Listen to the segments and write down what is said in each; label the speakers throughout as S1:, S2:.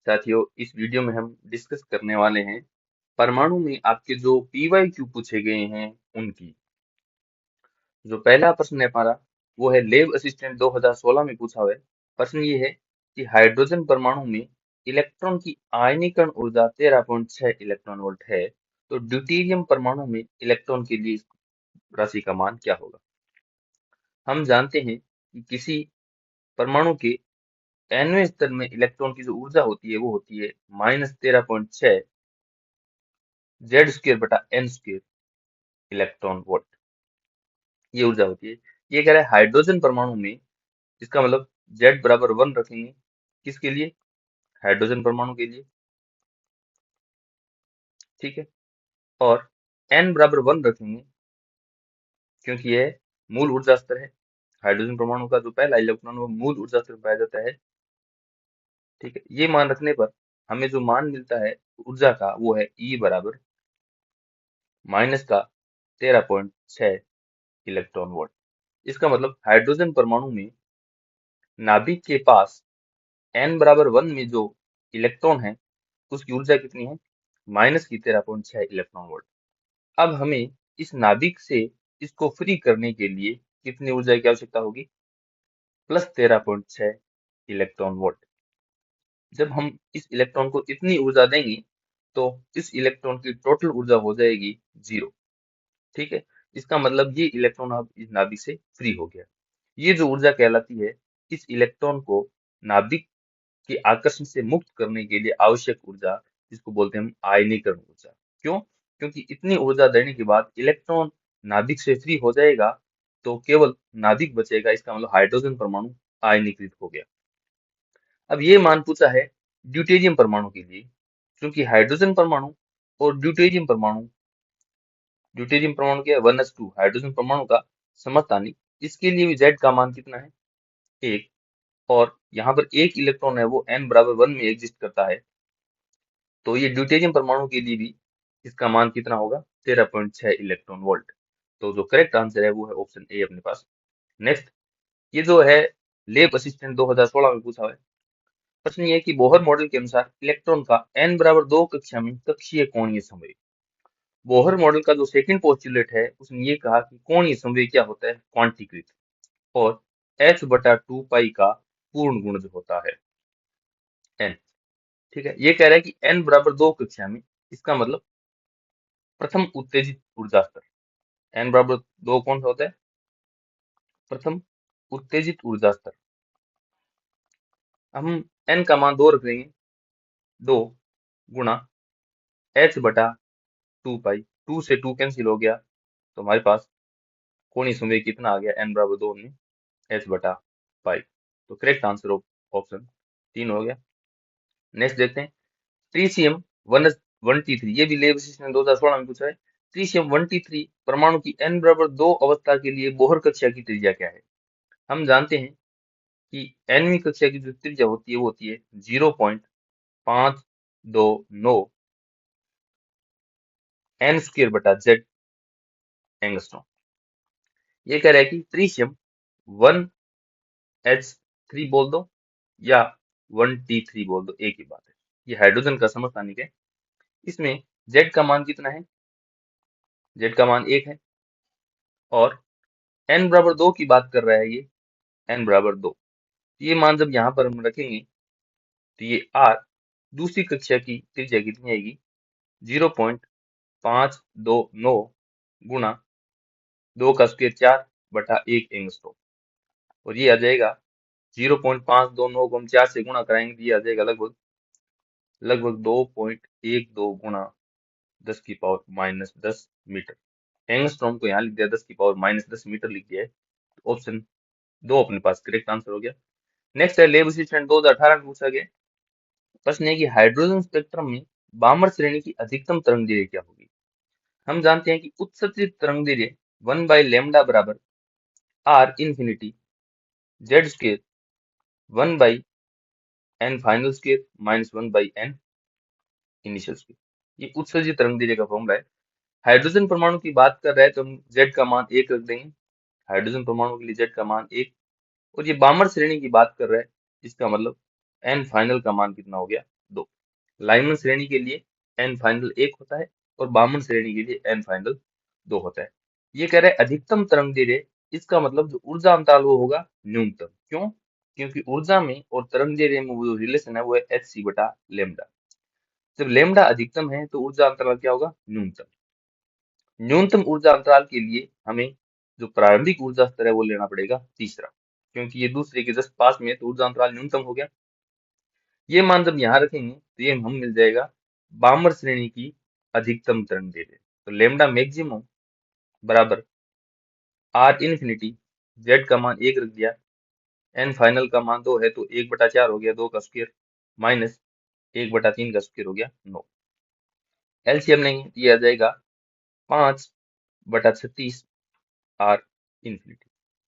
S1: साथियों, इस वीडियो में हम डिस्कस करने वाले हैं परमाणु में आपके जो पीवाईक्यू पूछे गए हैं उनकी। जो पहला प्रश्न है हमारा वो है लैब असिस्टेंट 2016 में पूछा हुआ है। प्रश्न ये है कि हाइड्रोजन परमाणु में इलेक्ट्रॉन की आयनीकरण ऊर्जा 13.6 इलेक्ट्रॉन वोल्ट है, तो ड्यूटेरियम परमाणु में इलेक्ट्रॉन के लिए इस राशि का मान क्या होगा। हम जानते हैं कि किसी परमाणु के nवें स्तर में इलेक्ट्रॉन की जो ऊर्जा होती है वो होती है -13.6 Z² बटा n² इलेक्ट्रॉन वोल्ट, ये ऊर्जा होती है। ये कह रहा है हाइड्रोजन परमाणु में, इसका मतलब Z बराबर 1 रखेंगे किसके लिए, हाइड्रोजन परमाणु के लिए, ठीक है। और n बराबर 1 रखेंगे क्योंकि यह मूल ऊर्जा स्तर है। हाइड्रोजन परमाणु का जो पहला इलेक्ट्रॉन वो मूल ऊर्जा स्तर पाया जाता है, ठीक है। ये मान रखने पर हमें जो मान मिलता है ऊर्जा का वो है E बराबर माइनस का 13.6 इलेक्ट्रॉन वोल्ट। इसका मतलब हाइड्रोजन परमाणु में नाभिक के पास n बराबर 1 में जो इलेक्ट्रॉन है उसकी ऊर्जा कितनी है, माइनस की 13.6 इलेक्ट्रॉन वोल्ट। अब हमें इस नाभिक से इसको फ्री करने के लिए कितनी ऊर्जा की आवश्यकता होगी, प्लस 13.6 इलेक्ट्रॉन वोल्ट। जब हम इस इलेक्ट्रॉन को इतनी ऊर्जा देंगे तो इस इलेक्ट्रॉन की टोटल ऊर्जा हो जाएगी 0, ठीक है। इसका मतलब ये इलेक्ट्रॉन अब इस नाभिक से फ्री हो गया। ये जो ऊर्जा कहलाती है इस इलेक्ट्रॉन को नाभिक के आकर्षण से मुक्त करने के लिए आवश्यक ऊर्जा, जिसको बोलते हैं हम आयनीकरण ऊर्जा। क्यों? क्योंकि इतनी ऊर्जा देने के बाद इलेक्ट्रॉन नाभिक से फ्री हो जाएगा तो केवल नाभिक बचेगा, इसका मतलब हाइड्रोजन परमाणु आयनीकृत हो गया। अब ये मान पूछा है ड्यूटेरियम परमाणु के लिए, क्योंकि हाइड्रोजन परमाणु और ड्यूटेरियम परमाणु क्या है 1s2 हाइड्रोजन परमाणु का समस्थानिक, इसके लिए भी Z का मान कितना है, 1। और यहाँ पर एक इलेक्ट्रॉन है वो n बराबर 1 में एग्जिस्ट करता है, तो ये ड्यूटेरियम परमाणु के लिए भी इसका मान कितना होगा, 13.6 इलेक्ट्रॉन वोल्ट। तो जो करेक्ट आंसर है वो है ऑप्शन ए अपने पास। नेक्स्ट, ये जो है लैब असिस्टेंट 2016 में पूछा हुआ है। प्रश्न ये है कि बोहर मॉडल के अनुसार इलेक्ट्रॉन का n बराबर 2 कक्षा में कक्षीय कोणीय संवेग। बोहर मॉडल का जो सेकंड पोस्टुलेट है उसने ये कहा कि कोणीय संवेग क्या होता है, क्वांटीकृत, और h बटा 2 पाई का पूर्ण गुणज होता है n, ठीक है। ये कह रहा है कि n बराबर 2 कक्षा में, इसका मतलब प्रथम उत्तेजित ऊर्जा स्तर। n बराबर 2 कौन सा होता है, प्रथम उत्तेजित ऊर्जा स्तर। हम n का मान 2 रख देंगे, 2 गुणा h बटा 2 पाई, 2 से 2 कैंसिल हो गया तो हमारे पास कोणीय संवेग कितना आ गया, n बराबर 2 में h बटा पाई। तो करेक्ट आंसर ऑप्शन 3 हो गया। नेक्स्ट देखते हैं ट्रीशियम 1T3, ये भी लैब असिस्टेंट 2016 में पूछा है। ट्रीशियम 1T3 परमाणु की n बराबर 2 अवस्था के लिए बोहर कक्षा की त्रिज्या क्या है। हम जानते हैं कि nवीं कक्षा की जो त्रिज्या होती है वो होती है 0.529 n² बटा Z एंगस्ट्रॉम। ये कह रहा है कि ट्रीशियम 1H3 बोल दो या 1T3 बोल दो, एक ही बात है। ये हाइड्रोजन का समस्थानिक है। इसमें Z का मान कितना है, Z का मान 1 है, और n बराबर 2 की बात कर रहा है ये, n बराबर 2। ये मान जब यहाँ पर हम रखेंगे तो ये R दूसरी कक्षा की त्रिज्या कितनी आएगी, 0.529 गुणा 2 का स्क्वायर 4 बटा 1 एंगस्ट्रॉम, और ये आ जाएगा 0.529 को हम 4 से गुणा कराएंगे तो ये आ जाएगा लगभग 2.12 गुणा 10 की पावर माइनस 10 मीटर। एंगस्ट्रॉम को यहाँ लिख दिया, 10 की पावर माइनस 10 मीटर लिख दिया है। तो ऑप्शन 2 अपने पास करेक्ट आंसर हो गया। नेक्स्ट है लैब असिस्टेंट 2018 में पूछा गया। प्रश्न है कि हाइड्रोजन स्पेक्ट्रम में बामर श्रेणी की अधिकतम तरंगदैर्घ्य क्या होगी। हम जानते हैं कि उत्सर्जित तरंगदैर्घ्य 1/λ बराबर r infinity Z² 1/n final square minus 1/n initial square. ये उत्सर्जित तरंगदैर्घ्य का फॉर्मूला है। हाइड्रोजन परमाणु की बात कर रहे हैं तो हम Z का मान 1 रख देंगे, हाइड्रोजन परमाणु के लिए Z का मान 1। और ये बामर श्रेणी की बात कर रहा है, इसका मतलब n फाइनल का मान कितना हो गया, 2। लाइमन श्रेणी के लिए एन फाइनल 1 होता है और बामन श्रेणी के लिए एन फाइनल 2 होता है। ये कह रहा है अधिकतम तरंग दैर्ध्य, इसका मतलब जो ऊर्जा अंतराल वो होगा न्यूनतम। क्यों? क्योंकि ऊर्जा में और तरंग दैर्ध्य में वो जो रिलेशन है वो है एच सी बटा लेमडा। जब लेमडा अधिकतम है तो ऊर्जा अंतराल क्या होगा? न्यूनतम। न्यूनतम ऊर्जा अंतराल के लिए हमें जो प्रारंभिक ऊर्जा स्तर है वो लेना पड़ेगा तीसरा, क्योंकि ये दूसरे के जस्ट पास में है तो ऊर्जा अंतराल न्यूनतम हो गया। ये मान जब यहाँ रखेंगे तो ये हम मिल जाएगा बामर श्रेणी की अधिकतम तरंग दैर्ध्य। तो लेमडा मैक्सिमम बराबर आर इन्फिनिटी, जेड का मान 1 रख दिया, एन फाइनल का मान 2 है तो 1/4 हो गया, 2 का स्क्वायर माइनस 1/3 का स्क्वायर हो गया 9। एलसीएम लेंगे तो ये आ जाएगा 5/36 आर इन्फिनिटी।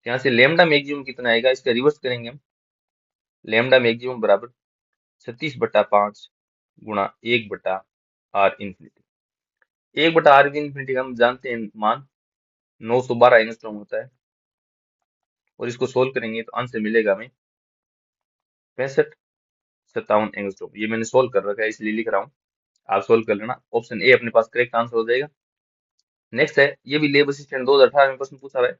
S1: यहाँ से लेमडा मैक्सिमम कितना आएगा, इसका रिवर्स करेंगे हम। लेमडा मैक्सिमम बराबर 36/5 गुणा 1/r इन्फिनिटी। 1/r इन्फिनिटी हम जानते हैं मान 912 एंगस्ट्रॉम होता है, और इसको सोल्व करेंगे तो आंसर मिलेगा हमें 65-57 एंगस्ट्रॉम। ये मैंने सोल्व कर रखा है इसलिए लिख रहा हूँ, आप सोल्व कर लेना। ऑप्शन ए अपने पास करेक्ट आंसर हो जाएगा। नेक्स्ट है, ये भी लेब असिस्टेंट 2018 में प्रश्न पूछा हुआ है।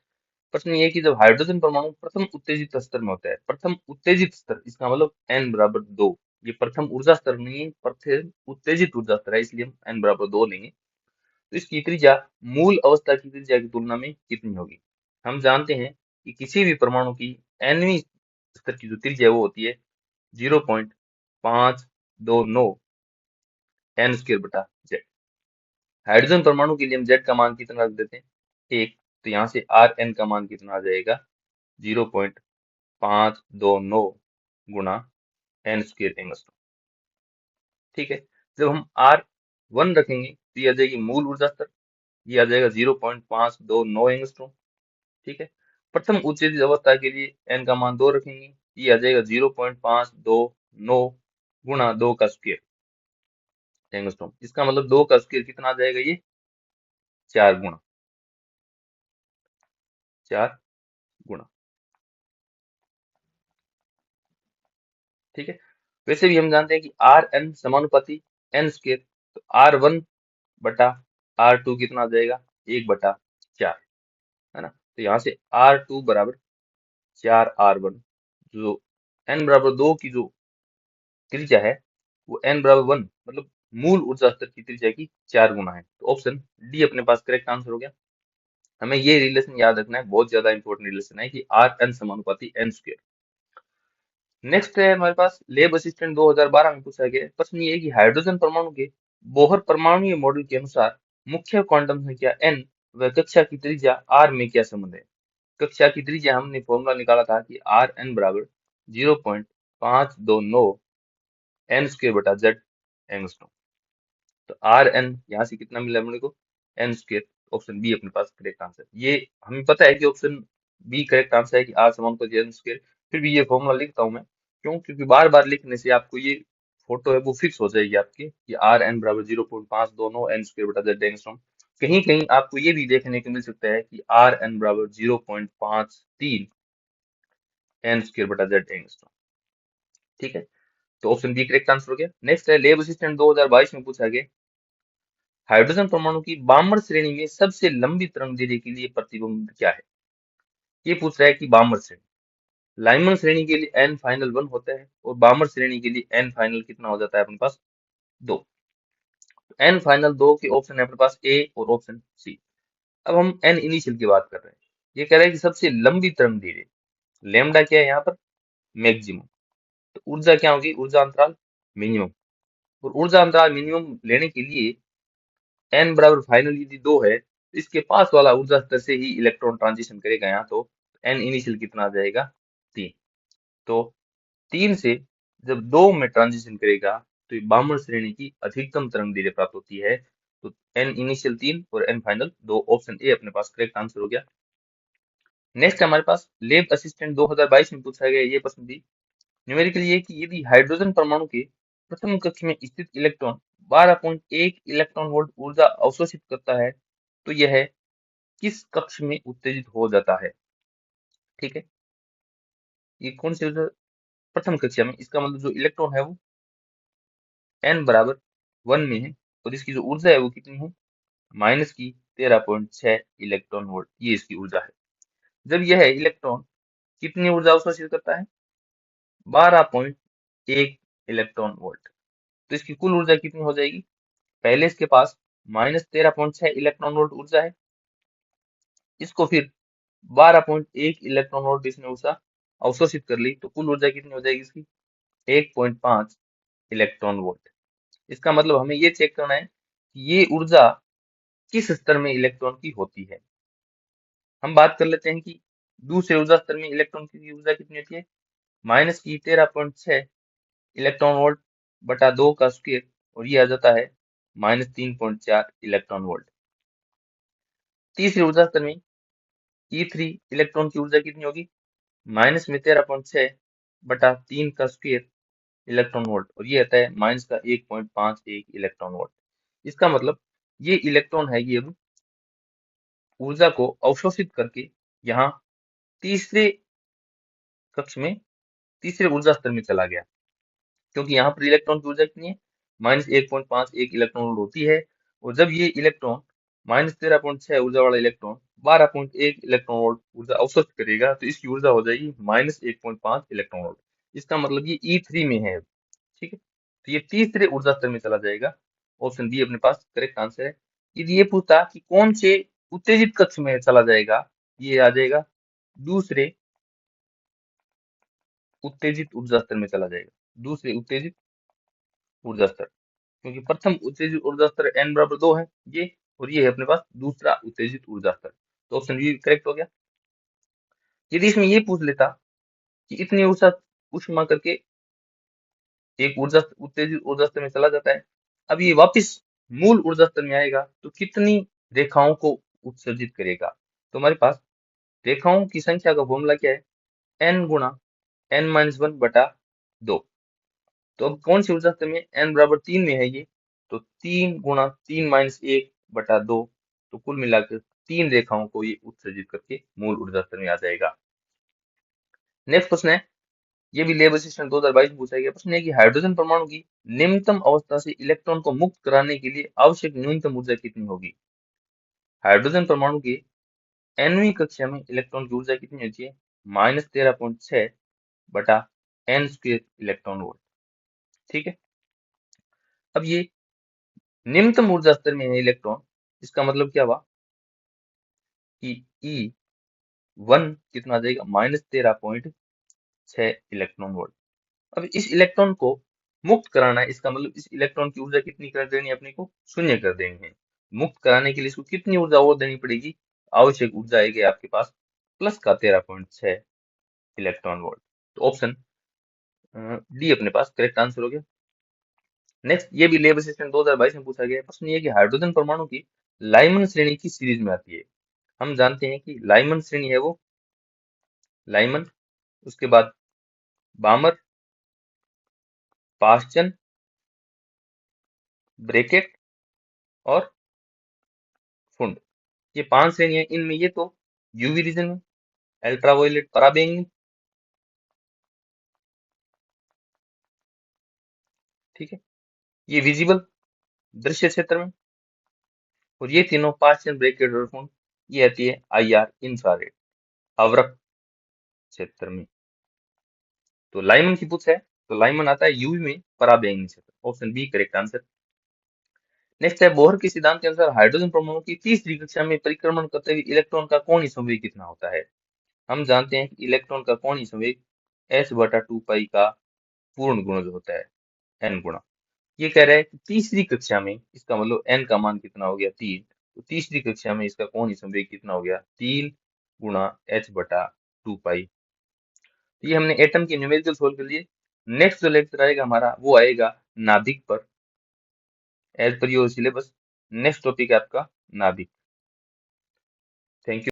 S1: प्रश्न ये है कि जब हाइड्रोजन परमाणु प्रथम उत्तेजित स्तर में होता है, प्रथम उत्तेजित स्तर इसका मतलब n बराबर 2, ये प्रथम ऊर्जा स्तर नहीं है, प्रथम उत्तेजित ऊर्जा स्तर है, इसलिए हम n बराबर 2 लेंगे। तो इसकी त्रिज्या मूल अवस्था की त्रिज्या की तुलना में कितनी होगी? हम जानते हैं कि किसी भी परमाणु की nवीं स्तर की जो त्रिज्या है वो होती है 0.529 n स्क्वायर बटा z। हाइड्रोजन परमाणु के लिए हम z का मान कितना रख देते हैं? 1। तो यहाँ से Rn का मान कितना आ जाएगा? 0.529 गुणा n स्क्वायर एंगस्ट्रॉम। ठीक है। जब हम R1 रखेंगे तो ये आ जाएगी मूल ऊर्जा स्तर, ये आ जाएगा 0.529 एंगस्ट्रॉम। ठीक है। प्रथम उत्तेजित अवस्था के लिए n का मान 2 रखेंगे, ये आ जाएगा 0.529 गुणा 2 का स्क्वायर एंगस्ट्रॉम। इसका मतलब 2 का स्क्वायर कितना आ जाएगा? ये 4 गुणा, 4 गुणा। ठीक है। वैसे भी हम जानते हैं कि आर एन समानुपाती एन स्क्वायर, तो R1 बटा R2 कितना आ जाएगा? 1/4, है ना। तो यहाँ से R2 बराबर 4R1, जो n बराबर 2 की जो त्रिज्या है वो n बराबर 1 मतलब मूल ऊर्जा स्तर की त्रिज्या की 4 गुना है। तो ऑप्शन डी अपने पास करेक्ट आंसर हो गया। हमें ये रिलेशन याद रखना है, बहुत ज्यादा इंपॉर्टेंट रिलेशन है कि आर एन समानुपाती एन स्क्वायर। नेक्स्ट है हमारे पास लेब असिस्टेंट 2012 में पूछा गया प्रश्न, ये है कि हाइड्रोजन परमाणु के बोहर परमाणु मॉडल के अनुसार मुख्य क्वांटम संख्या n व कक्षा की त्रिज्या r में क्या संबंध है? कक्षा की त्रिज्या हमने फॉर्मूला निकाला था कि आर एन बराबर 0.529 n स्क्वायर बटा z एंगस्ट्रॉम। तो आर एन यहाँ से कितना मिला अपने को? N square. ऑप्शन बी अपने पास करेक्ट आंसर। ये हमें पता है कि ऑप्शन बी करेक्ट आंसर है कि आर समान को एन स्क्वायर, फिर भी ये फॉर्मूला लिखता हूँ मैं। क्यों? क्योंकि बार बार लिखने से आपको ये फोटो है वो फिक्स हो जाएगी आपकी कि आर एन बराबर 0.529 एन स्क्वायर बटा जेड एंगस्ट्रॉम। कहीं कहीं आपको ये भी देखने को मिल सकता है कि आर एन बराबर 0.53 एन स्क्वायर बटा जेड एंगस्ट्रॉम। ठीक है। तो ऑप्शन बी करेक्ट आंसर हो गया। नेक्स्ट है लेब असिस्टेंट 2022 में पूछा गया हाइड्रोजन परमाणु की बामर श्रेणी में सबसे लंबी तरंग दैर्ध्य के लिए प्रतिबंध क्या है? ये पूछ रहा है कि बामर श्रेणी, लाइमन श्रेणी के लिए एन फाइनल 1 होता है और बामर श्रेणी के लिए एन फाइनल कितना हो जाता है अपने पास? 2। एन फाइनल 2 के ऑप्शन है अपने पास ए और ऑप्शन सी। अब हम एन इनिशियल की बात कर रहे हैं। ये कह रहा है कि सबसे लंबी तरंग दैर्ध्य, लेमडा क्या है यहाँ पर? मैक्सिमम। तो ऊर्जा क्या होगी? ऊर्जा अंतराल मिनिमम। और ऊर्जा अंतराल मिनिमम लेने के लिए एन बराबर फाइनल यदि 2 है तो इसके पास वाला ऊर्जा स्तर से ही इलेक्ट्रॉन ट्रांजिशन करेगा यहाँ, तो एन इनिशियल कितना आ जाएगा? 3। तो 3 से जब 2 में ट्रांजिशन करेगा तो ये बामर श्रेणी की अधिकतम तरंग दैर्ध्य प्राप्त होती है। तो एन इनिशियल 3 और एन फाइनल 2, ऑप्शन ए अपने पास करेक्ट आंसर हो गया। नेक्स्ट हमारे पास लेब असिस्टेंट 2022 में पूछा गया ये प्रश्न भी न्यूमेरिकल, ये कि यदि हाइड्रोजन परमाणु के प्रथम कक्ष में स्थित इलेक्ट्रॉन 12.1 इलेक्ट्रॉन वोल्ट ऊर्जा अवशोषित करता है तो यह किस कक्ष में उत्तेजित हो जाता है? ठीक है। ये कौन सी ऊर्जा? प्रथम कक्षा में, इसका मतलब जो इलेक्ट्रॉन है वो n बराबर 1 में है और इसकी जो ऊर्जा है वो कितनी है, माइनस की 13.6 इलेक्ट्रॉन वोल्ट, ये इसकी ऊर्जा है। जब यह इलेक्ट्रॉन कितनी ऊर्जा अवशोषित करता है, 12.1 इलेक्ट्रॉन वोल्ट, तो इसकी कुल ऊर्जा कितनी हो जाएगी, पहले इसके पास माइनस 13.6 इलेक्ट्रॉन वोल्ट ऊर्जा है, इसको फिर 12.1 इलेक्ट्रॉन वोल्ट इसने ऊर्जा अवशोषित कर ली, तो कुल ऊर्जा कितनी हो जाएगी इसकी, 1.5 इलेक्ट्रॉन वोल्ट। इसका मतलब हमें ये चेक करना है कि ये ऊर्जा किस स्तर में इलेक्ट्रॉन की होती है। हम बात कर लेते हैं कि दूसरे ऊर्जा स्तर में इलेक्ट्रॉन की ऊर्जा कितनी होती है, माइनस की 13.6 इलेक्ट्रॉन वोल्ट बटा 2 का स्क्वायर, और ये आ जाता है माइनस 3.4 इलेक्ट्रॉन वोल्ट। तीसरे ऊर्जा स्तर में E3 इलेक्ट्रॉन की ऊर्जा कितनी होगी, माइनस में 13.6 बटा 3 का स्क्वायर इलेक्ट्रॉन वोल्ट, और ये आता है माइनस का 1.51 इलेक्ट्रॉन वोल्ट। इसका मतलब ये इलेक्ट्रॉन है, ये अब ऊर्जा को अवशोषित करके यहाँ तीसरे कक्ष में, तीसरे ऊर्जा स्तर में चला गया, क्योंकि यहाँ पर इलेक्ट्रॉन की ऊर्जा कितनी है, माइनस 1.51 इलेक्ट्रॉन वोल्ट होती है, और जब ये इलेक्ट्रॉन माइनस 13.6 ऊर्जा वाला इलेक्ट्रॉन 12.1 इलेक्ट्रॉन वोल्ट ऊर्जा अवशोषित करेगा, तो इसकी ऊर्जा हो जाएगी माइनस 1.5 इलेक्ट्रॉन वोल्ट। इसका मतलब ये E3 में है, ठीक है, तो ये तीसरे ऊर्जा स्तर में चला जाएगा। ऑप्शन बी अपने पास करेक्ट आंसर है। यदि ये पूछता कि कौन से उत्तेजित कक्ष में चला जाएगा, ये आ जाएगा दूसरे उत्तेजित ऊर्जा स्तर में चला जाएगा, दूसरे उत्तेजित ऊर्जा स्तर, क्योंकि प्रथम उत्तेजित ऊर्जा स्तर n बराबर 2 है ये, और ये है अपने पास दूसरा उत्तेजित ऊर्जा स्तर, तो ऑप्शन बी करेक्ट हो गया। यदि इसमें ये पूछ लेता कि इतनी ऊर्जा ऊष्मा करके एक ऊर्जा उत्तेजित ऊर्जा स्तर में चला जाता है, अब ये वापिस मूल ऊर्जा स्तर में आएगा तो कितनी रेखाओं को उत्सर्जित करेगा, तो हमारे पास रेखाओं की संख्या का फॉर्मूला क्या है, n गुणा n-1 बटा 2। तो अब कौन सी ऊर्जा स्तर में, n बराबर 3 में है ये, तो 3 गुणा 3-1 बटा 2, तो कुल मिलाकर 3 रेखाओं को ये उत्सर्जित करके मूल ऊर्जा स्तर में आ जाएगा। नेक्स्ट प्रश्न है, ये भी लेब असिस्टेंट 2022 में पूछा गया प्रश्न है कि हाइड्रोजन परमाणु की निम्नतम अवस्था से इलेक्ट्रॉन को मुक्त कराने के लिए आवश्यक न्यूनतम ऊर्जा कितनी होगी। हाइड्रोजन परमाणु की nवीं कक्षा में इलेक्ट्रॉन की ऊर्जा कितनी होती है, माइनस 13.6 बटा n स्क्वेयर इलेक्ट्रॉन वोल्ट, ठीक है। अब ये निम्नतम ऊर्जा स्तर में है इलेक्ट्रॉन, इसका मतलब क्या हुआ कि E1 कितना आ जाएगा, माइनस 13.6 इलेक्ट्रॉन वोल्ट। अब इस इलेक्ट्रॉन को मुक्त कराना है, इसका मतलब इस इलेक्ट्रॉन की ऊर्जा कितनी कर देनी है, अपने को शून्य कर देनी है। मुक्त कराने के लिए इसको कितनी ऊर्जा और देनी पड़ेगी, आवश्यक ऊर्जा आएगी आपके पास प्लस का 13.6 इलेक्ट्रॉन वोल्ट, तो ऑप्शन डी अपने पास करेक्ट आंसर हो गया। नेक्स्ट, ये भी लेब असिस्टेंट 2022 में पूछा गया प्रश्न, ये कि हाइड्रोजन परमाणु की लाइमन श्रेणी की सीरीज में आती है। हम जानते हैं कि लाइमन श्रेणी है वो लाइमन, उसके बाद बामर, पास्चन, ब्रेकेट और फुंड, ये 5 श्रेणियां, इनमें ये तो यूवी रीजन में, अल्ट्रावायलेट पराबैंगनी, ठीक है, ये विजिबल दृश्य क्षेत्र में, और ये तीनों पास्चन, ब्रेकेट और फुंड, ये आती है IR इंफ्रारेड अवरक्त क्षेत्र में। तो लाइमन की पूछ है, तो लाइमन आता है यूवी में, पराबैंगनी क्षेत्र, option B correct answer. Next है, बोहर के सिद्धांत के अनुसार हाइड्रोजन परमाणु की तीसरी कक्षा में परिक्रमण करते हुए इलेक्ट्रॉन का कोणीय संवेग कितना होता है। हम जानते हैं कि इलेक्ट्रॉन का कोणीय संवेग h बटा 2 पाई का पूर्ण गुणज होता है, n गुणा। ये कह रहा है कि तीसरी कक्षा में, इसका मतलब n का मान कितना हो गया, 3, तो तीसरी कक्षा में इसका कोणीय संवेग कितना हो गया, 3 गुणा h बटा 2 पाई। तो ये हमने एटम के न्यूमेरिकल सोल्व कर लिए। नेक्स्ट जो लेक्चर आएगा हमारा, वो आएगा नाभिक पर, as per your syllabus. Next topic है आपका नाभिक। Thank you.